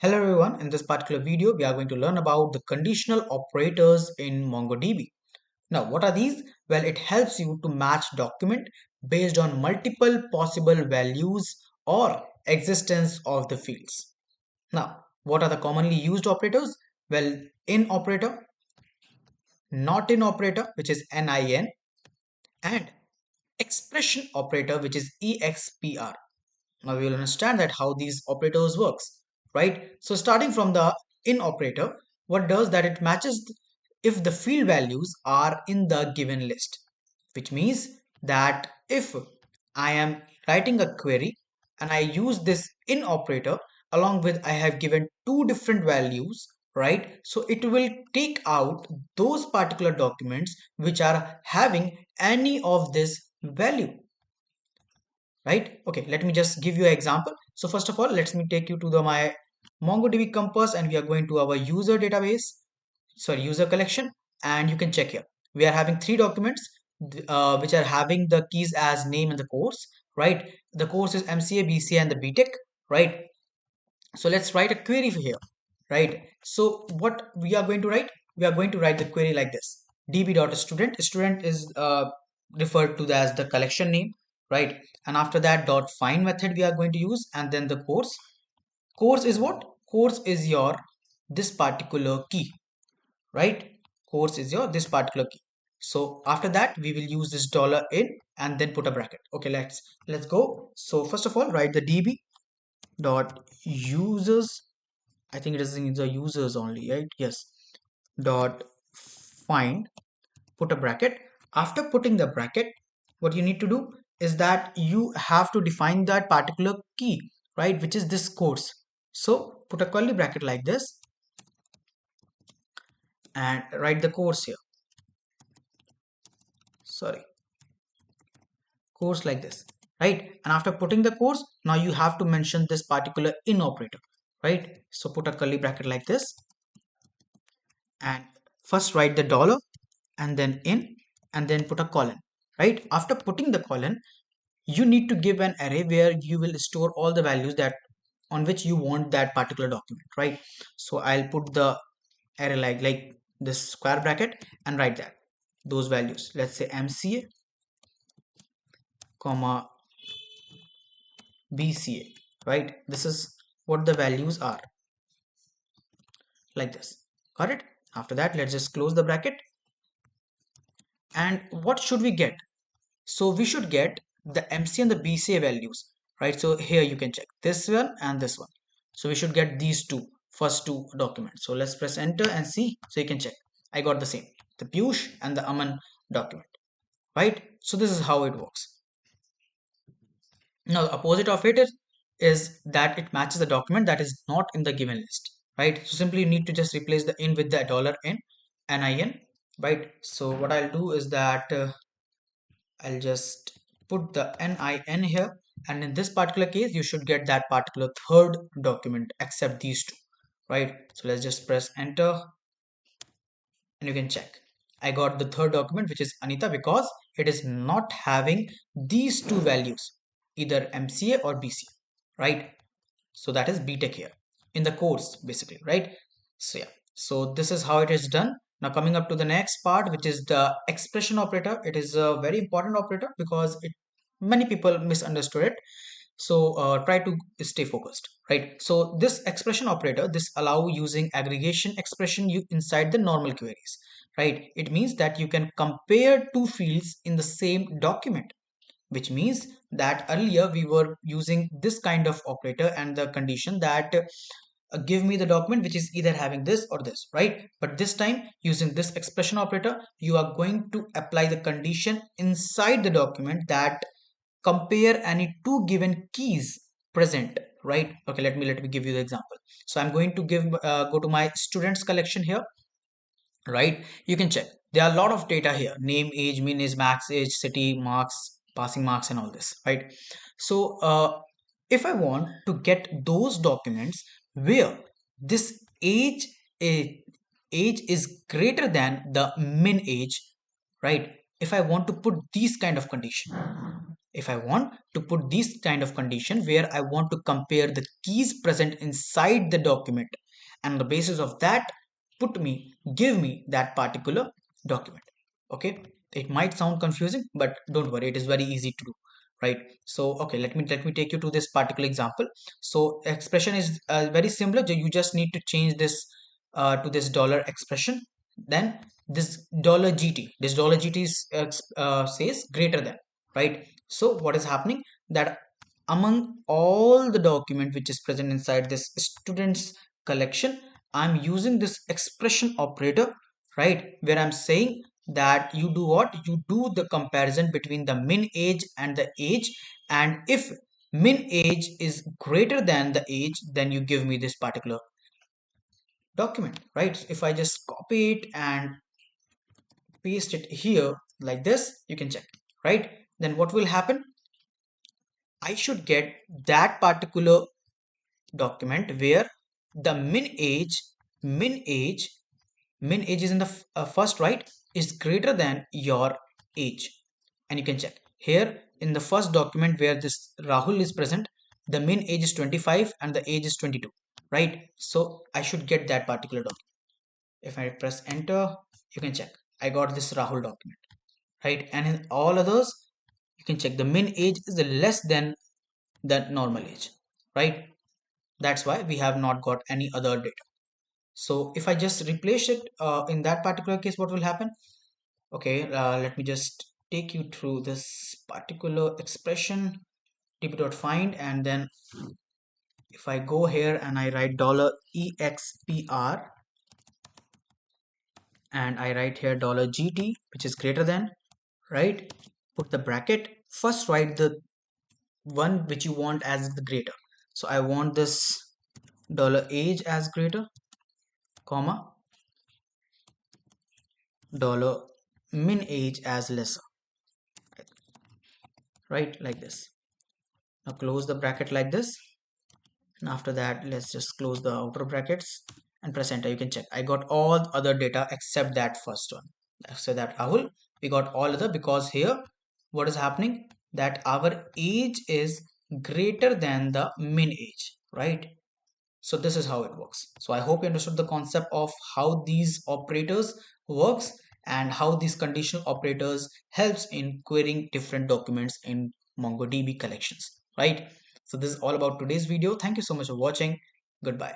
Hello everyone, in this particular video we are going to learn about the conditional operators in MongoDB. Now what are these? Well, it helps you to match document based on multiple possible values or existence of the fields. Now what are the commonly used operators? Well, in operator, not in operator which is NIN, and expression operator which is EXPR. Now we will understand that how these operators works, right? So starting from the in operator, what does that it matches if the field values are in the given list, which means that if I am writing a query and I use this in operator along with I have given two different values, right? So it will take out those particular documents which are having any of this value, right? Okay, let me just give you an example. So first of all, let me take you to the my MongoDB Compass, and we are going to our user database, sorry, user collection, and you can check here. We are having three documents which are having the keys as name and the course, right? The course is MCA, BCA, and the BTech, right? So let's write a query here, right? So what we are going to write? We are going to write the query like this: db.student. Student is referred to as the collection name, right? And after that dot find method we are going to use, and then the course. Course is what? Course is your this particular key, right? Course is your this particular key. So after that we will use this dollar in and then put a bracket. Okay, let's go. So first of all, write the db dot users. I think it is in the users only, right? Yes. Dot find, put a bracket. After putting the bracket, what you need to do is that you have to define that particular key, right? Which is this course. So put a curly bracket like this and write the course here. Sorry, course like this, right? And after putting the course, now you have to mention this particular in operator, right? So put a curly bracket like this and first write the dollar and then in and then put a colon, right? After putting the colon, you need to give an array where you will store all the values that on which you want that particular document, right? So I'll put the array like this square bracket and write that those values. Let's say MCA comma BCA, right? This is what the values are, like this. Got it? After that, let's just close the bracket. And what should we get? So we should get the MC and the BCA values, right? So here you can check this one and this one. So we should get these two, first two documents. So let's press enter and see. So you can check. I got the same, the Piyush and the Aman document, right? So this is how it works. Now the opposite of it is that it matches the document that is not in the given list, right? So simply you need to just replace the in with the dollar in, NIN, right? So what I'll do is that I'll just put the NIN here, and in this particular case you should get that particular third document except these two, right? So let's just press enter and you can check. I got the third document which is Anita because it is not having these two values, either MCA or BCA, right? So that is BTech here in the course basically, right? So yeah, so this is how it is done. Now coming up to the next part, which is the expression operator. It is a very important operator because it many people misunderstood it. So try to stay focused, right? So this expression operator, this allow using aggregation expression you inside the normal queries, right? It means that you can compare two fields in the same document, which means that earlier we were using this kind of operator and the condition that give me the document which is either having this or this, right? But this time using this expression operator, you are going to apply the condition inside the document that compare any two given keys present, right? Okay, let me give you the example. So I'm going to give go to my students collection here, right? You can check there are a lot of data here: name, age, mean age, max age, city, marks, passing marks, and all this, right? So if I want to get those documents where this age is greater than the min age, right? If I want to put these kind of condition, If I want to put this kind of condition where I want to compare the keys present inside the document, and on the basis of that, give me that particular document. Okay, it might sound confusing, but don't worry, it is very easy to do, right? So okay, let me take you to this particular example. So expression is very similar. You just need to change this to this dollar expression. Then this dollar gt, this dollar gt is, says greater than, right? So what is happening, that among all the document which is present inside this students collection, I'm using this expression operator, right, where I'm saying that you do what, you do the comparison between the min age and the age, and if min age is greater than the age, then you give me this particular document, right? So if I just copy it and paste it here like this, you can check, right? Then what will happen, I should get that particular document where the min age min age is in the first, right, is greater than your age. And you can check here in the first document where this Rahul is present, the min age is 25 and the age is 22, right? So I should get that particular document. If I press enter, you can check I got this Rahul document, right? And in all others, you can check the min age is less than the normal age, right? That's why we have not got any other data. So if I just replace it in that particular case, what will happen? Okay, let me just take you through this particular expression, db.find, and then if I go here and I write $expr and I write here $gt, which is greater than, right? Put the bracket, first write the one which you want as the greater. So I want this $age as greater, comma, $min age as lesser, right, like this. Now close the bracket like this, and after that let's just close the outer brackets and press enter. You can check I got all other data except that first one. So that Rahul, we got all other, because here what is happening, that our age is greater than the min age, right? So this is how it works. So I hope you understood the concept of how these operators works and how these conditional operators helps in querying different documents in MongoDB collections, right? So this is all about today's video. Thank you so much for watching. Goodbye.